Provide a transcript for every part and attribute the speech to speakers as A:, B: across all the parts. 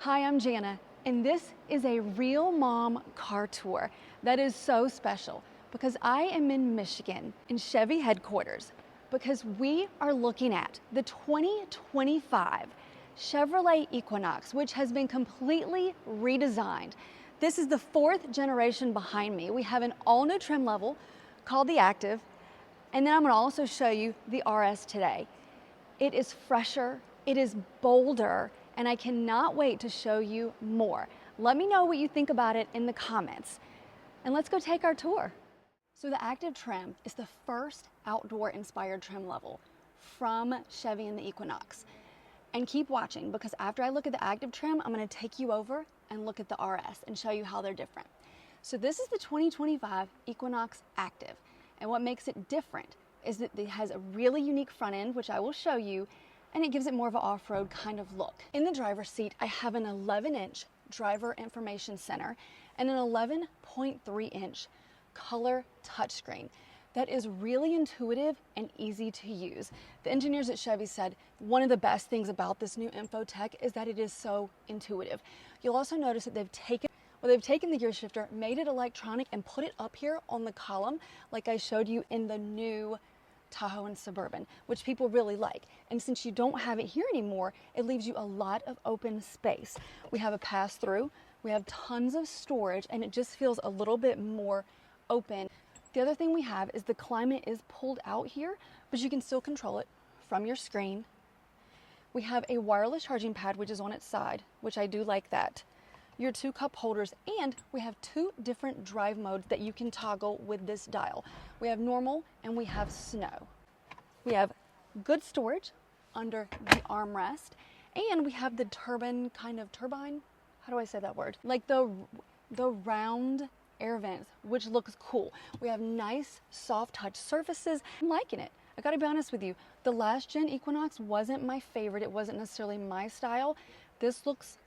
A: Hi, I'm Jana, and this is a real mom car tour that is so special because I am in Michigan in Chevy headquarters because we are looking at the 2025 Chevrolet Equinox, which has been completely redesigned. This is the fourth generation behind me. We have an all new trim level called the Activ, and then I'm gonna also show you the RS today. It is fresher, it is bolder, and I cannot wait to show you more. Let me know what you think about it in the comments. And let's go take our tour. So the Activ Trim is the first outdoor inspired trim level from Chevy and the Equinox. And keep watching because after I look at the Activ Trim, I'm gonna take you over and look at the RS and show you how they're different. So this is the 2025 Equinox Activ. And what makes it different is that it has a really unique front end, which I will show you, and it gives it more of an off-road kind of look. In the driver's seat, I have an 11-inch driver information center and an 11.3-inch color touchscreen that is really intuitive and easy to use. The engineers at Chevy said one of the best things about this new infotech is that it is so intuitive. You'll also notice that they've taken the gear shifter, made it electronic, and put it up here on the column like I showed you in the new Tahoe and Suburban, which people really like. And since you don't have it here anymore, it leaves you a lot of open space. We have a pass-through, we have tons of storage, and it just feels a little bit more open. The other thing we have is the climate is pulled out here, but you can still control it from your screen. We have a wireless charging pad, which is on its side, which I do like that. Your 2 cup holders, and we have 2 different drive modes that you can toggle with this dial. We have normal and we have snow. We have good storage under the armrest, and we have the turbine, how do I say that word? Like the round air vents, which looks cool. We have nice soft touch surfaces. I'm liking it. I gotta be honest with you, the last gen Equinox wasn't my favorite. It wasn't necessarily my style. This looks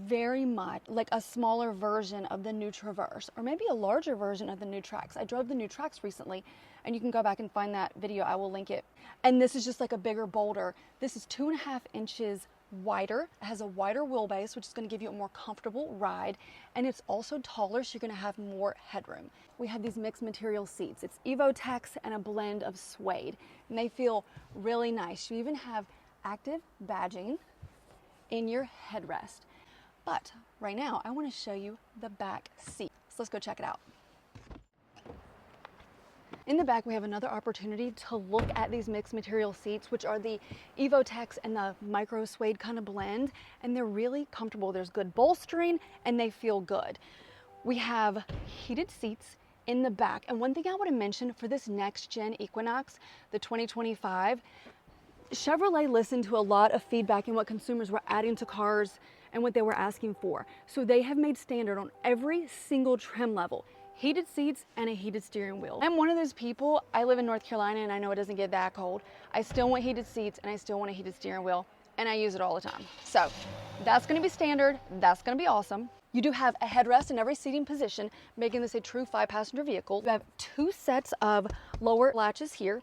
A: very much like a smaller version of the new Traverse, or maybe a larger version of the new Trax. I drove the new Trax recently, and you can go back and find that video. I will link it. And this is just like a bigger, bolder. This is 2.5 inches wider. It has a wider wheelbase, which is going to give you a more comfortable ride, and it's also taller, so you're going to have more headroom. We have these mixed material seats. It's EvoTex and a blend of suede, and they feel really nice. You even have Activ badging in your headrest. But right now, I want to show you the back seat. So let's go check it out. In the back, we have another opportunity to look at these mixed material seats, which are the EvoTex and the micro suede kind of blend, and they're really comfortable. There's good bolstering, and they feel good. We have heated seats in the back, and one thing I want to mention for this next gen Equinox, the 2025, Chevrolet listened to a lot of feedback and what consumers were adding to cars and what they were asking for. So they have made standard on every single trim level, heated seats and a heated steering wheel. I'm one of those people, I live in North Carolina and I know it doesn't get that cold. I still want heated seats and I still want a heated steering wheel, and I use it all the time. So that's gonna be standard, that's gonna be awesome. You do have a headrest in every seating position, making this a true 5-passenger vehicle. You have 2 sets of lower latches here,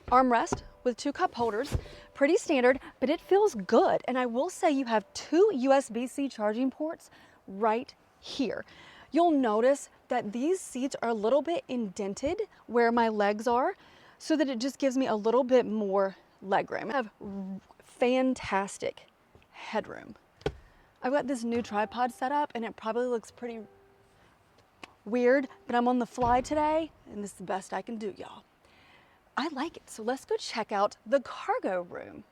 A: armrest with 2 cup holders, pretty standard, but it feels good. And I will say you have 2 USB-C charging ports right here. You'll notice that these seats are a little bit indented where my legs are, so that it just gives me a little bit more legroom. I have fantastic headroom. I've got this new tripod set up and it probably looks pretty weird, but I'm on the fly today and this is the best I can do, y'all. I like it, so let's go check out the cargo room.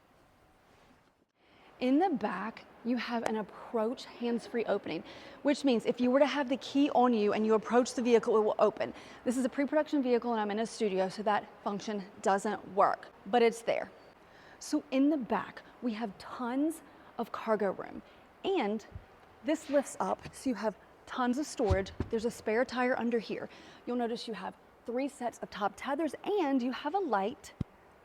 A: In the back, you have an approach hands-free opening, which means if you were to have the key on you and you approach the vehicle, it will open. This is a pre-production vehicle and I'm in a studio, so that function doesn't work, but it's there. So in the back, we have tons of cargo room, and this lifts up, so you have tons of storage. There's a spare tire under here. You'll notice you have 3 sets of top tethers, and you have a light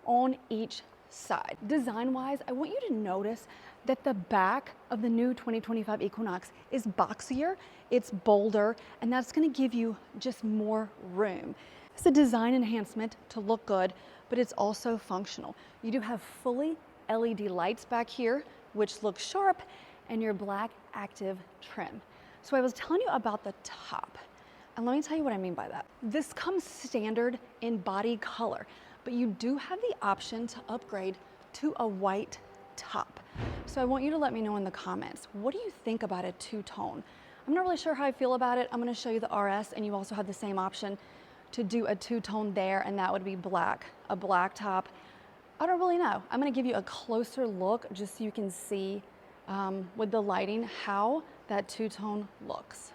A: on each side. Design-wise, I want you to notice that the back of the new 2025 Equinox is boxier, it's bolder, and that's gonna give you just more room. It's a design enhancement to look good, but it's also functional. You do have fully LED lights back here, which look sharp, and your black Activ Trim. So I was telling you about the top, and let me tell you what I mean by that. This comes standard in body color, but you do have the option to upgrade to a white top. So I want you to let me know in the comments, what do you think about a two-tone? I'm not really sure how I feel about it. I'm gonna show you the RS, and you also have the same option to do a two-tone there, and that would be black, a black top. I don't really know. I'm gonna give you a closer look just so you can see with the lighting how that two-tone looks.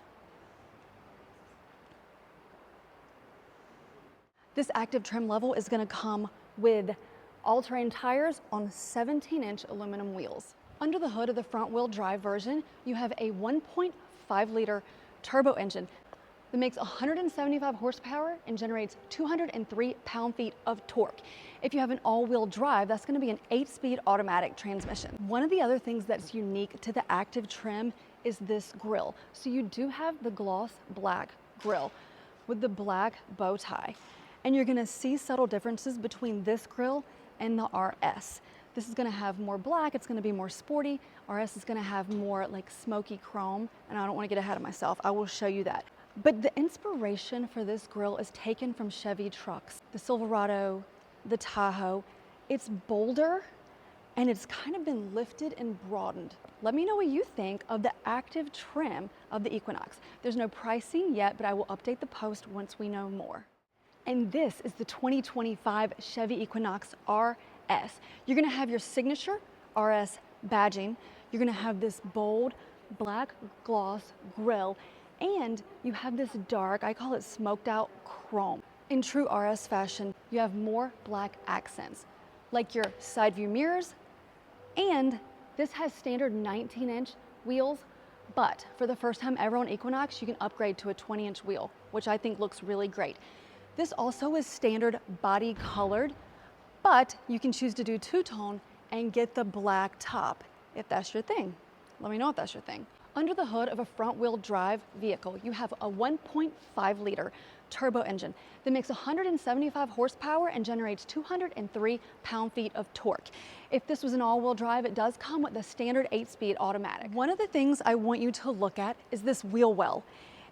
A: This Activ Trim level is gonna come with all-terrain tires on 17-inch aluminum wheels. Under the hood of the front-wheel drive version, you have a 1.5-liter turbo engine that makes 175 horsepower and generates 203 pound-feet of torque. If you have an all-wheel drive, that's going to be an 8-speed automatic transmission. One of the other things that's unique to the Activ Trim is this grille. So you do have the gloss black grille with the black bow tie. And you're going to see subtle differences between this grille and the RS. This is going to have more black, it's going to be more sporty. RS is going to have more like smoky chrome, and I don't want to get ahead of myself. I will show you that. But the inspiration for this grille is taken from Chevy trucks, the Silverado, the Tahoe. It's bolder and it's kind of been lifted and broadened. Let me know what you think of the Activ Trim of the Equinox. There's no pricing yet, but I will update the post once we know more. And this is the 2025 Chevy Equinox RS. You're gonna have your signature RS badging. You're gonna have this bold black gloss grille, and you have this dark, I call it smoked out chrome. In true RS fashion, you have more black accents, like your side view mirrors, and this has standard 19-inch wheels, but for the first time ever on Equinox, you can upgrade to a 20-inch wheel, which I think looks really great. This also is standard body colored, but you can choose to do two-tone and get the black top if that's your thing. Let me know if that's your thing. Under the hood of a front-wheel drive vehicle, you have a 1.5-liter turbo engine that makes 175 horsepower and generates 203 pound-feet of torque. If this was an all-wheel drive, it does come with a standard 8-speed automatic. One of the things I want you to look at is this wheel well.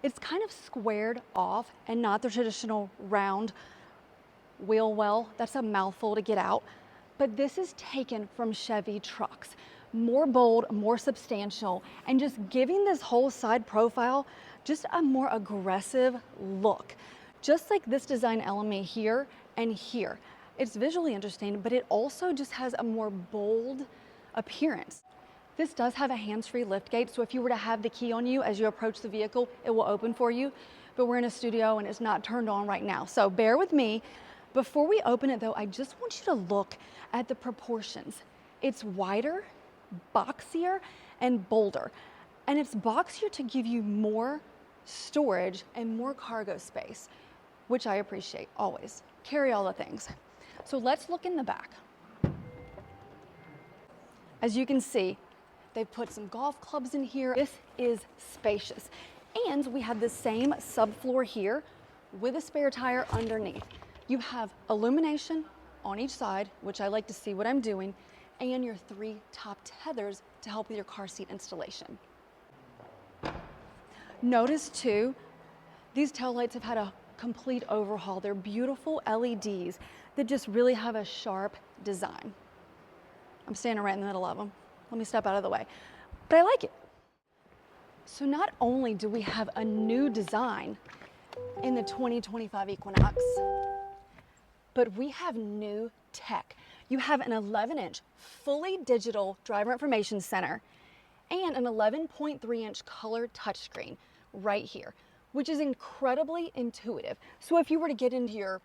A: It's kind of squared off and not the traditional round wheel well. That's a mouthful to get out. But this is taken from Chevy trucks. More bold, more substantial, and just giving this whole side profile just a more aggressive look. Just like this design element here and here. It's visually interesting, but it also just has a more bold appearance. This does have a hands-free liftgate, so if you were to have the key on you as you approach the vehicle, it will open for you, but we're in a studio and it's not turned on right now, so bear with me. Before we open it though, I just want you to look at the proportions. It's wider, boxier, and bolder. And it's boxier to give you more storage and more cargo space, which I appreciate always. Carry all the things. So let's look in the back. As you can see, they've put some golf clubs in here. This is spacious. And we have the same subfloor here with a spare tire underneath. You have illumination on each side, which I like to see what I'm doing, and your 3 top tethers to help with your car seat installation. Notice too, these taillights have had a complete overhaul. They're beautiful LEDs that just really have a sharp design. I'm standing right in the middle of them. Let me step out of the way, but I like it. So not only do we have a new design in the 2025 Equinox, but we have new tech. You have an 11-inch fully digital driver information center and an 11.3-inch color touchscreen right here, which is incredibly intuitive. So if you were to get into your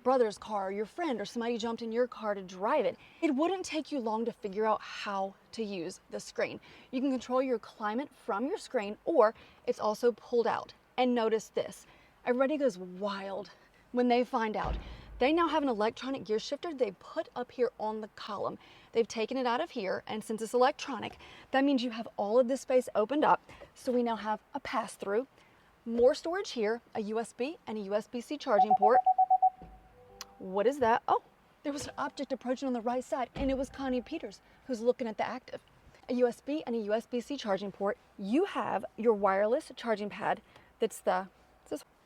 A: brother's car or your friend or somebody jumped in your car to drive it, it wouldn't take you long to figure out how to use the screen. You can control your climate from your screen, or it's also pulled out. And notice this, everybody goes wild when they find out. They now have an electronic gear shifter they put up here on the column. They've taken it out of here, and since it's electronic, that means you have all of this space opened up. So we now have a pass-through, more storage here, a USB and a USB-C charging port. What is that? Oh, there was an object approaching on the right side, and it was Connie Peters who's looking at the Activ. a USB and a USB-C charging port. You have your wireless charging pad this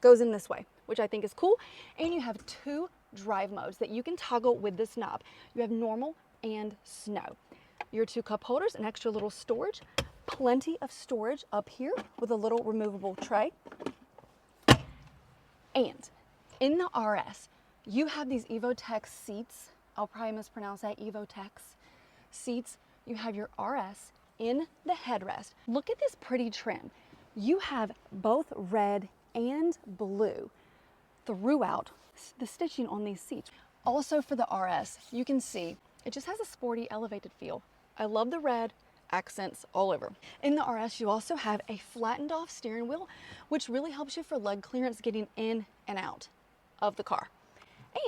A: goes in this way, which I think is cool. And you have 2 drive modes that you can toggle with this knob. You have normal and snow. Your 2 cup holders, an extra little storage, plenty of storage up here with a little removable tray. And in the RS, you have these EvoTech seats. I'll probably mispronounce that, EvoTech seats. You have your RS in the headrest. Look at this pretty trim. You have both red and blue throughout the stitching on these seats. Also for the RS, you can see it just has a sporty elevated feel. I love the red accents all over. In the RS, you also have a flattened off steering wheel, which really helps you for leg clearance getting in and out of the car.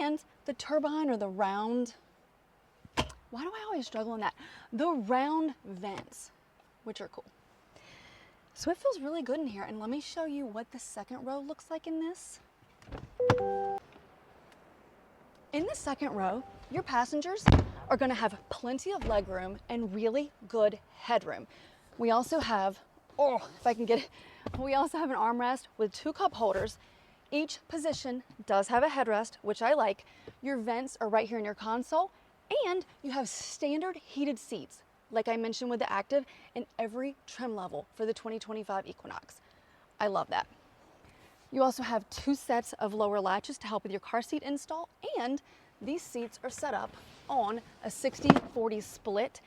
A: And the turbine, or the round, why do I always struggle on that? The round vents, which are cool. So it feels really good in here. And let me show you what the second row looks like in this. In the second row, your passengers are going to have plenty of leg room and really good headroom. We also have, if I can get it, we also have an armrest with 2 cup holders. Each position does have a headrest, which I like. Your vents are right here in your console, and you have standard heated seats, like I mentioned with the Activ, in every trim level for the 2025 Equinox. I love that. You also have 2 sets of lower latches to help with your car seat install, and these seats are set up on a 60-40 split,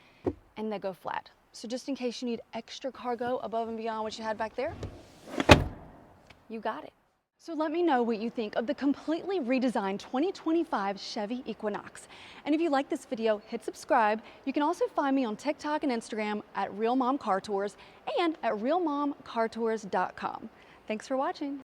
A: and they go flat. So just in case you need extra cargo above and beyond what you had back there, you got it. So let me know what you think of the completely redesigned 2025 Chevy Equinox. And if you like this video, hit subscribe. You can also find me on TikTok and Instagram at Real Mom Car Tours and at realmomcartours.com. Thanks for watching.